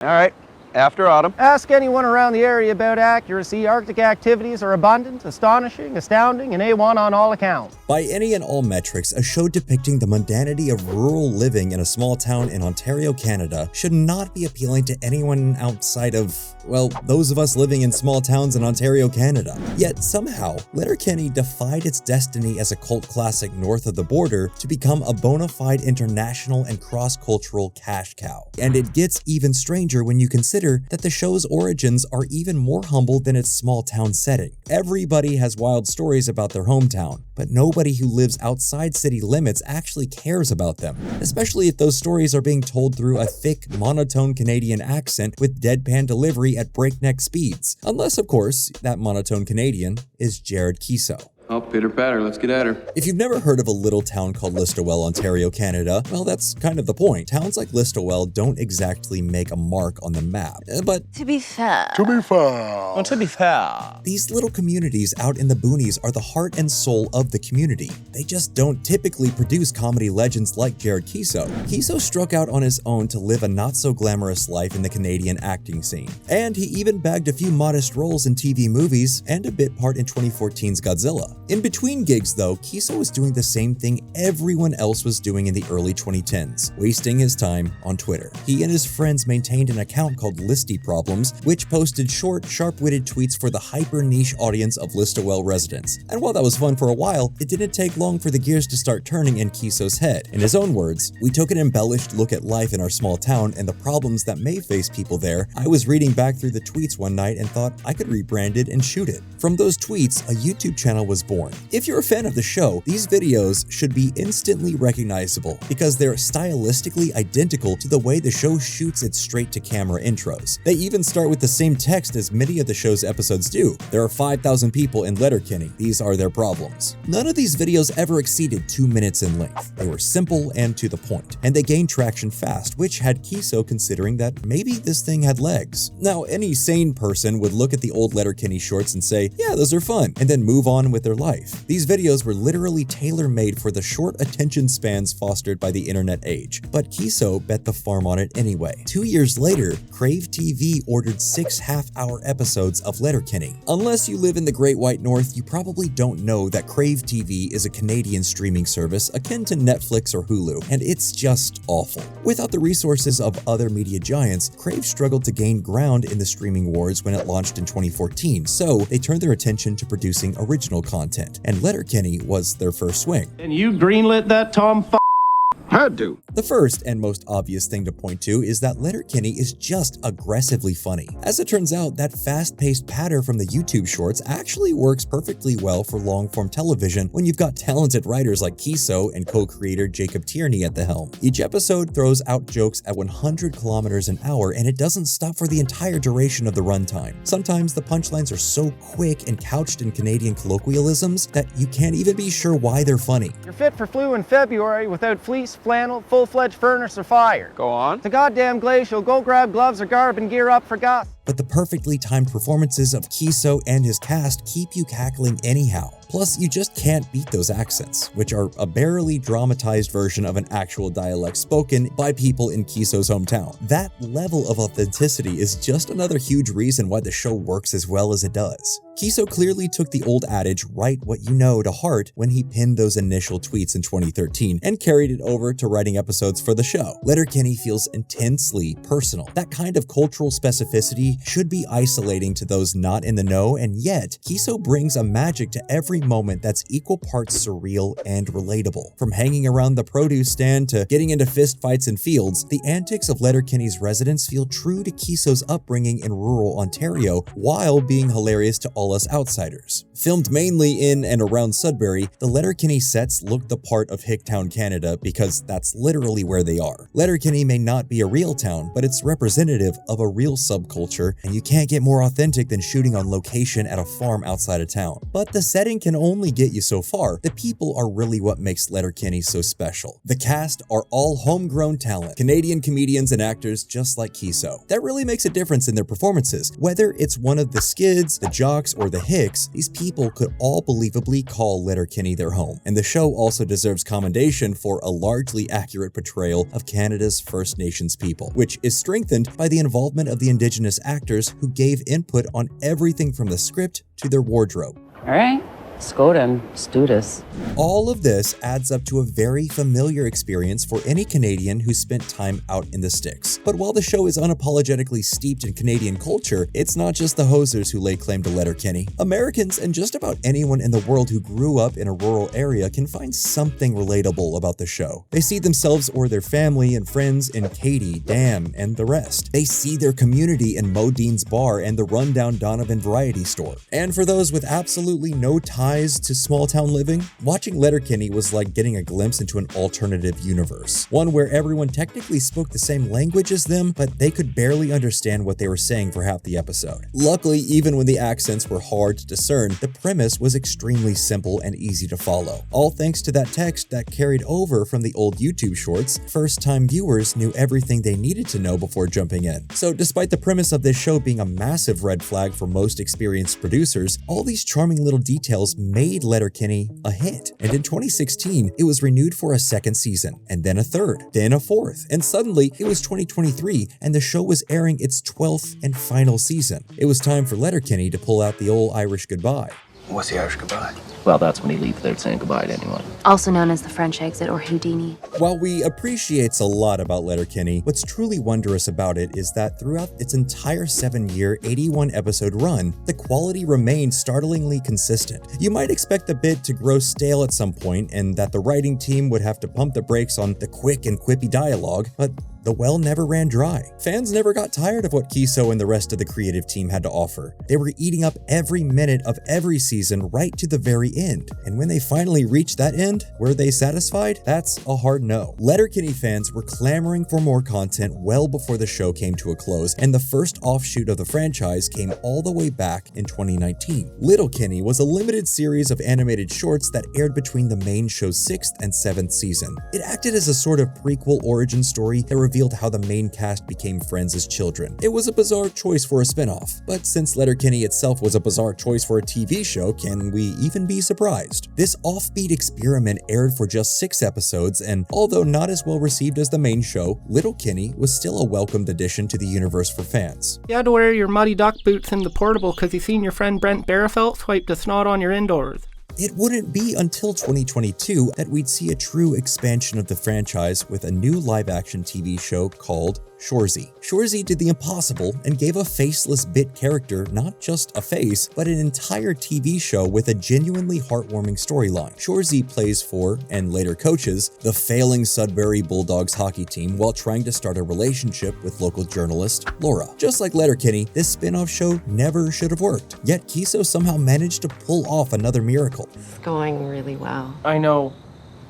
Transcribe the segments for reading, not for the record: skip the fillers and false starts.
All right, after autumn. Ask anyone around the area about accuracy. Arctic activities are abundant, astonishing, astounding, and A1 on all accounts. By any and all metrics, a show depicting the mundanity of rural living in a small town in Ontario, Canada should not be appealing to anyone outside of, well, those of us living in small towns in Ontario, Canada. Yet somehow, Letterkenny defied its destiny as a cult classic north of the border to become a bona fide international and cross-cultural cash cow. And it gets even stranger when you consider that the show's origins are even more humble than its small town setting. Everybody has wild stories about their hometown, but nobody who lives outside city limits actually cares about them, especially if those stories are being told through a thick, monotone Canadian accent with deadpan delivery at breakneck speeds. Unless, of course, that monotone Canadian is Jared Keeso. Oh, pitter patter, let's get at her. If you've never heard of a little town called Listowel, Ontario, Canada, well, that's kind of the point. Towns like Listowel don't exactly make a mark on the map, but To be fair. Oh, to be fair. these little communities out in the boonies are the heart and soul of the community. They just don't typically produce comedy legends like Jared Keeso. Keeso struck out on his own to live a not-so-glamorous life in the Canadian acting scene. And he even bagged a few modest roles in TV movies and a bit part in 2014's Godzilla. In between gigs, though, Keeso was doing the same thing everyone else was doing in the early 2010s, wasting his time on Twitter. He and his friends maintained an account called Listy Problems, which posted short, sharp-witted tweets for the hyper-niche audience of Listowel residents. And while that was fun for a while, it didn't take long for the gears to start turning in Keeso's head. In his own words, "We took an embellished look at life in our small town and the problems that may face people there. I was reading back through the tweets one night and thought I could rebrand it and shoot it." From those tweets, a YouTube channel was born. If you're a fan of the show, these videos should be instantly recognizable because they're stylistically identical to the way the show shoots its straight-to-camera intros. They even start with the same text as many of the show's episodes do. There are 5,000 people in Letterkenny. These are their problems. None of these videos ever exceeded 2 minutes in length. They were simple and to the point, and they gained traction fast, which had Keeso considering that maybe this thing had legs. Now, any sane person would look at the old Letterkenny shorts and say, yeah, those are fun, and then move on with their life. These videos were literally tailor-made for the short attention spans fostered by the internet age, but Keeso bet the farm on it anyway. 2 years later, Crave TV ordered 6 half-hour episodes of Letterkenny. Unless you live in the Great White North, you probably don't know that Crave TV is a Canadian streaming service akin to Netflix or Hulu, and it's just awful. Without the resources of other media giants, Crave struggled to gain ground in the streaming wars when it launched in 2014, so they turned their attention to producing original content, and Letterkenny was their first swing. And you greenlit that, Tom? Had to. The first and most obvious thing to point to is that Letterkenny is just aggressively funny. As it turns out, that fast-paced patter from the YouTube shorts actually works perfectly well for long-form television when you've got talented writers like Keeso and co-creator Jacob Tierney at the helm. Each episode throws out jokes at 100 kilometers an hour, and it doesn't stop for the entire duration of the runtime. Sometimes the punchlines are so quick and couched in Canadian colloquialisms that you can't even be sure why they're funny. You're fit for flu in February without fleece, flannel, full-fledged furnace, or fire. Go on. It's a goddamn glacial. Go grab gloves or garb and gear up for Gus. But the perfectly timed performances of Keeso and his cast keep you cackling anyhow. Plus, you just can't beat those accents, which are a barely dramatized version of an actual dialect spoken by people in Keeso's hometown. That level of authenticity is just another huge reason why the show works as well as it does. Keeso clearly took the old adage, write what you know, to heart when he pinned those initial tweets in 2013 and carried it over to writing episodes for the show. Letterkenny feels intensely personal. That kind of cultural specificity should be isolating to those not in the know, and yet Keeso brings a magic to every moment that's equal parts surreal and relatable. From hanging around the produce stand to getting into fistfights in fields, the antics of Letterkenny's residents feel true to Keeso's upbringing in rural Ontario while being hilarious to all us outsiders. Filmed mainly in and around Sudbury, the Letterkenny sets look the part of Hicktown, Canada, because that's literally where they are. Letterkenny may not be a real town, but it's representative of a real subculture together, and you can't get more authentic than shooting on location at a farm outside of town. But the setting can only get you so far. The people are really what makes Letterkenny so special. The cast are all homegrown talent, Canadian comedians and actors just like Kiso. That really makes a difference in their performances. Whether it's one of the Skids, the Jocks, or the Hicks, these people could all believably call Letterkenny their home. And the show also deserves commendation for a largely accurate portrayal of Canada's First Nations people, which is strengthened by the involvement of the Indigenous actors who gave input on everything from the script to their wardrobe. All right. Let's go then. Let's do this. All of this adds up to a very familiar experience for any Canadian who spent time out in the sticks. But while the show is unapologetically steeped in Canadian culture, it's not just the hosers who lay claim to Letterkenny. Americans and just about anyone in the world who grew up in a rural area can find something relatable about the show. They see themselves or their family and friends in Katie, Dan, and the rest. They see their community in Modine's bar and the rundown Donovan variety store. And for those with absolutely no time to small town living, watching Letterkenny was like getting a glimpse into an alternative universe, one where everyone technically spoke the same language as them, but they could barely understand what they were saying for half the episode. Luckily, even when the accents were hard to discern, the premise was extremely simple and easy to follow, all thanks to that text that carried over from the old YouTube shorts. First-time viewers knew everything they needed to know before jumping in. So despite the premise of this show being a massive red flag for most experienced producers, all these charming little details made Letterkenny a hit. And in 2016, it was renewed for a second season, and then a third, then a fourth, and suddenly it was 2023 and the show was airing its 12th and final season. It was time for Letterkenny to pull out the old Irish goodbye. What's the Irish goodbye? Well, that's when he leaves without saying goodbye to anyone. Also known as the French exit or Houdini. While we appreciate a lot about Letterkenny, what's truly wondrous about it is that throughout its entire 7-year, 81-episode run, the quality remained startlingly consistent. You might expect the bit to grow stale at some point and that the writing team would have to pump the brakes on the quick and quippy dialogue, but the well never ran dry. Fans never got tired of what Kiso and the rest of the creative team had to offer. They were eating up every minute of every season right to the very end. And when they finally reached that end, were they satisfied? That's a hard no. Letterkenny fans were clamoring for more content well before the show came to a close, and the first offshoot of the franchise came all the way back in 2019. Letterkenny was a limited series of animated shorts that aired between the main show's 6th and 7th season. It acted as a sort of prequel origin story that revealed how the main cast became friends as children. It was a bizarre choice for a spin-off, but since Letterkenny itself was a bizarre choice for a TV show, can we even be surprised? This offbeat experiment aired for just 6 episodes, and although not as well received as the main show, Letterkenny was still a welcomed addition to the universe for fans. You had to wear your muddy duck boots in the portable because you seen your friend Brent Barafelt swipe the snot on your indoors. It wouldn't be until 2022 that we'd see a true expansion of the franchise with a new live-action TV show called Shoresy. Shoresy did the impossible and gave a faceless bit character not just a face, but an entire TV show with a genuinely heartwarming storyline. Shoresy plays for, and later coaches, the failing Sudbury Bulldogs hockey team while trying to start a relationship with local journalist Laura. Just like Letterkenny, this spin-off show never should have worked. Yet Kiso somehow managed to pull off another miracle. It's going really well. I know,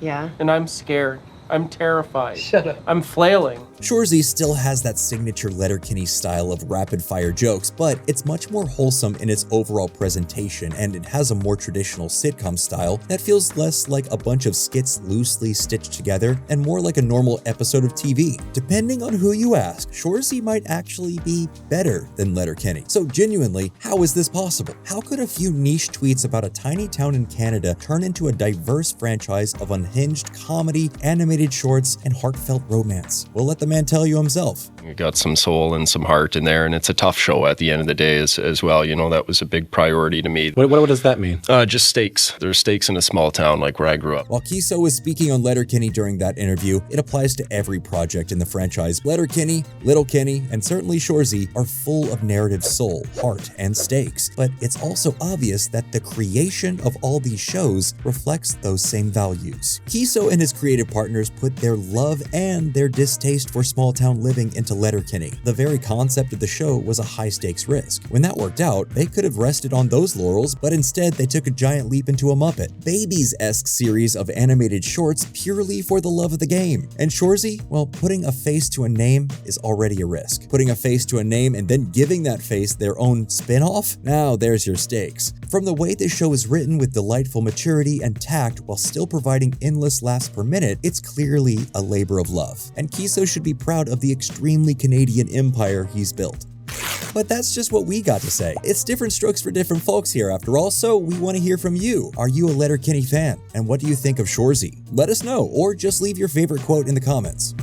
Yeah? and I'm scared. I'm terrified. Shut up. I'm flailing. Shoresy still has that signature Letterkenny style of rapid-fire jokes, but it's much more wholesome in its overall presentation, and it has a more traditional sitcom style that feels less like a bunch of skits loosely stitched together and more like a normal episode of TV. Depending on who you ask, Shoresy might actually be better than Letterkenny. So genuinely, how is this possible? How could a few niche tweets about a tiny town in Canada turn into a diverse franchise of unhinged comedy, animated shorts, and heartfelt romance? We'll let the man tell you himself. You got some soul and some heart in there, and it's a tough show at the end of the day as well. You know, that was a big priority to me. What does that mean? Just stakes. There's stakes in a small town like where I grew up. While Kiso was speaking on Letterkenny during that interview, it applies to every project in the franchise. Letterkenny, and certainly Shoresy are full of narrative soul, heart, and stakes. But it's also obvious that the creation of all these shows reflects those same values. Kiso and his creative partners put their love and their distaste for for small-town living into Letterkenny. The very concept of the show was a high-stakes risk. When that worked out, they could have rested on those laurels, but instead they took a giant leap into a Muppet Babies-esque series of animated shorts purely for the love of the game. And Shoresy, well, putting a face to a name is already a risk. Putting a face to a name and then giving that face their own spin-off? Now there's your stakes. From the way this show is written with delightful maturity and tact while still providing endless laughs per minute, it's clearly a labor of love. And Kiso should be proud of the extremely Canadian empire he's built. But that's just what we got to say. It's different strokes for different folks here after all, so we want to hear from you. Are you a Letterkenny fan? And what do you think of Shoresy? Let us know, or just leave your favorite quote in the comments.